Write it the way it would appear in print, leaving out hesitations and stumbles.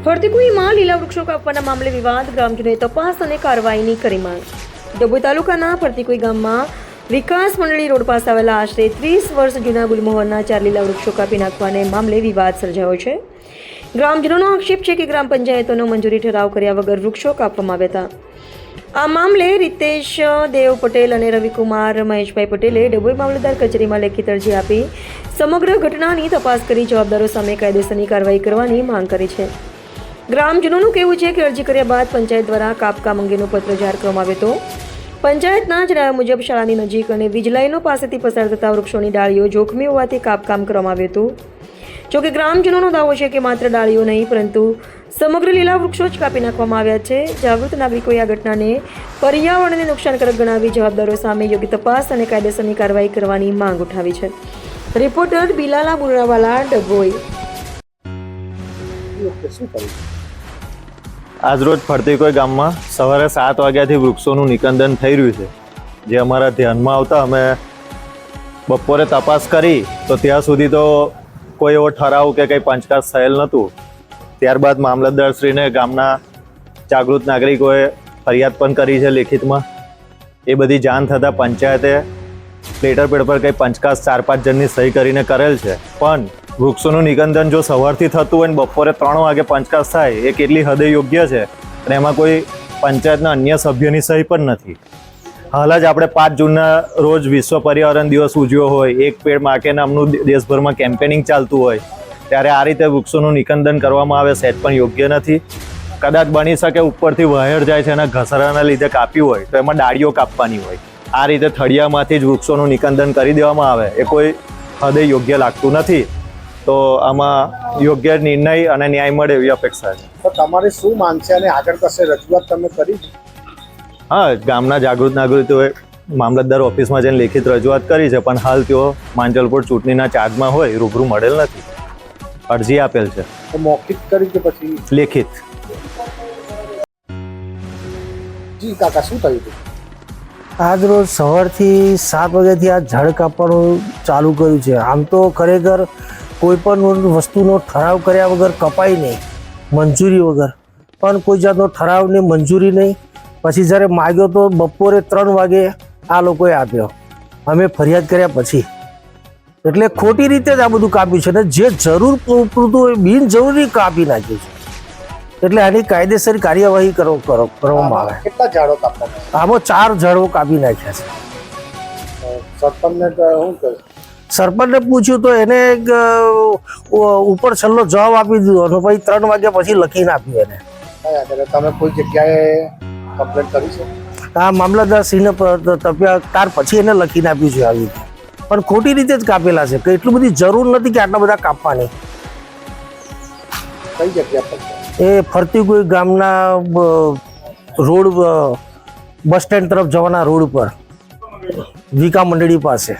ફરતીકુઈમાં લીલા વૃક્ષો કાપવાના મામલે વિવાદ, ગ્રામજનોએ તપાસ અને કાર્યવાહીની કરી માંગ. ડભોઈ તાલુકાના ફરતીકુઈ ગામમાં વિકાસ મંડળી રોડ પાસે આવેલા આશરે 30 વર્ષ જૂના ગુલમોહરના 4 લીલા વૃક્ષો કાપી નાખવાને મામલે વિવાદ સર્જાયો છે. ગ્રામજનોનો આક્ષેપ છે કે ગ્રામ પંચાયતોનો મંજૂરી ઠરાવ કર્યા વગર વૃક્ષો કાપવામાં આવ્યા હતા. આ મામલે રીતેશ દેવ પટેલ અને રવિકુમાર મહેશભાઈ પટેલે ડભોઈ મામલતદાર કચેરીમાં લેખિત અરજી આપી સમગ્ર ઘટનાની તપાસ કરી જવાબદારો સામે કાયદેસરની કાર્યવાહી કરવાની માંગ કરી છે. ગ્રામજનોનું કહેવું છે કે અરજી કર્યા બાદ પંચાયત દ્વારા કાપકામ અંગેનો પત્ર જાહેર કરવામાં આવ્યો હતો. પંચાયતના જણાવ્યા મુજબ શાળાની નજીક અને વીજ લાઈનો પાસેથી પસાર થતા વૃક્ષોની ડાળીઓ જોખમી હોવાથી કાપકામ કરવામાં આવ્યું હતું. જોકે ગ્રામજનોનો દાવો છે કે માત્ર ડાળીઓ નહીં પરંતુ સમગ્ર લીલા વૃક્ષો જ કાપી નાખવામાં આવ્યા છે. જાગૃત નાગરિકોએ આ ઘટનાને પર્યાવરણને નુકસાનકારક ગણાવી જવાબદારો સામે યોગ્ય તપાસ અને કાયદેસરની કાર્યવાહી કરવાની માંગ ઉઠાવી છે. રિપોર્ટર બિલાલા બુરાવાલા, ડભોઈ. આજરોજ ફરતીકુઈ ગામમાં સવારે 7 વાગ્યાથી વૃક્ષોનું નિકંદન થઈ રહ્યું છે, જે અમારા ધ્યાનમાં આવતા અમે બપોરે તપાસ કરી તો ત્યાં સુધી તો કોઈ એવો ઠરાવ કે કંઈ પંચકાશ થયેલ નહોતું. ત્યારબાદ મામલતદારશ્રીને ગામના જાગૃત નાગરિકોએ ફરિયાદ પણ કરી છે લેખિતમાં. એ બધી જાણ થતાં પંચાયતે લેટર પેડ પર કંઈ પંચકાશ 4-5 જણની સહી કરીને કરેલ છે. પણ વૃક્ષોનું નિકંદન જો સવારથી થતું હોય ને બપોરે 3 વાગે પંચકાશ થાય એ કેટલી હદે યોગ્ય છે અને એમાં કોઈ પંચાયતના અન્ય સભ્યોની સહી પણ નથી. હાલ જ આપણે 5 જૂનના રોજ વિશ્વ પર્યાવરણ દિવસ ઉજવ્યો હોય, એક પેડ માકે નામનું દેશભરમાં કેમ્પેનિંગ ચાલતું હોય, ત્યારે આ રીતે વૃક્ષોનું નિકંદન કરવામાં આવે સહેજ પણ યોગ્ય નથી. કદાચ બની શકે ઉપરથી વાયર જાય છે અને ઘસરાના લીધે કાપ્યું હોય તો એમાં ડાળીઓ કાપવાની હોય. આ રીતે થળિયામાંથી જ વૃક્ષોનું નિકંદન કરી દેવામાં આવે એ કોઈ હદે યોગ્ય લાગતું નથી. તો આમાં યોગ્ય નિર્ણય અને ન્યાય મળે એવી અપેક્ષા છે. તો તમારી શું માંગ છે અને આગળ કશે રજૂઆત તમે કરી? હા, ગામના જાગૃત નાગરિકોએ મામલતદાર ઓફિસમાં જઈને લેખિત રજૂઆત કરી છે, પણ હાલ તેઓ માંજલપુર ચૂંટણીના ચાર્જમાં હોય, રૂબરૂ મળેલ નથી. અરજી આપેલ છે. તો મૌખિક કરી કે પછી લેખિત? જી કાકા, શું થયું હતું? આજ રોજ સવારથી 7 વાગ્યાથી આ ઝાડ કાપવાનું ચાલુ કર્યું છે. આમ તો ખરેખર કોઈ પણ વસ્તુનો ઠરાવ કર્યા વગર કપાય નહીં, મંજૂરી વગર. પણ કોઈ જાતનો ઠરાવ ને મંજૂરી નહીં. પછી જ્યારે માગ્યો તો બપોરે 3 વાગે આ લોકોએ આપ્યો, અમે ફરિયાદ કર્યા પછી. એટલે ખોટી રીતે જ આ બધું કાપ્યું છે ને જે જરૂર પૂરતું હોય બિનજરૂરી કાપી નાખ્યું છે. એટલે આની કાયદેસર કાર્યવાહી કરવામાં આવે. કેટલા ઝાડો કાપવાના? આમાં 4 ઝાડો કાપી નાખ્યા છે. સરપંચને શું કહ્યું? સરપંચને પૂછ્યું તો એને ઉપર છેલ્લો જવાબ આપી દીધો અને પછી 3 વાગ્યા પછી લખીને આપ્યું એને. તમે કોઈ જગ્યાએ કમ્પ્લેન કરી છે? આ મામલતદારશ્રીને ત્યાર પછી એને લખીને આપ્યું છે આવી રીતે. પણ ખોટી રીતે જ કાપેલા છે કે એટલી બધી જરૂર નથી કે આટલા બધા કાપવાની. કઈ જગ્યા પર? એ ફરતીકુઈ ગામના રોડ, બસ સ્ટેન્ડ તરફ જવાના રોડ પર વિકા મંડળી પાસે.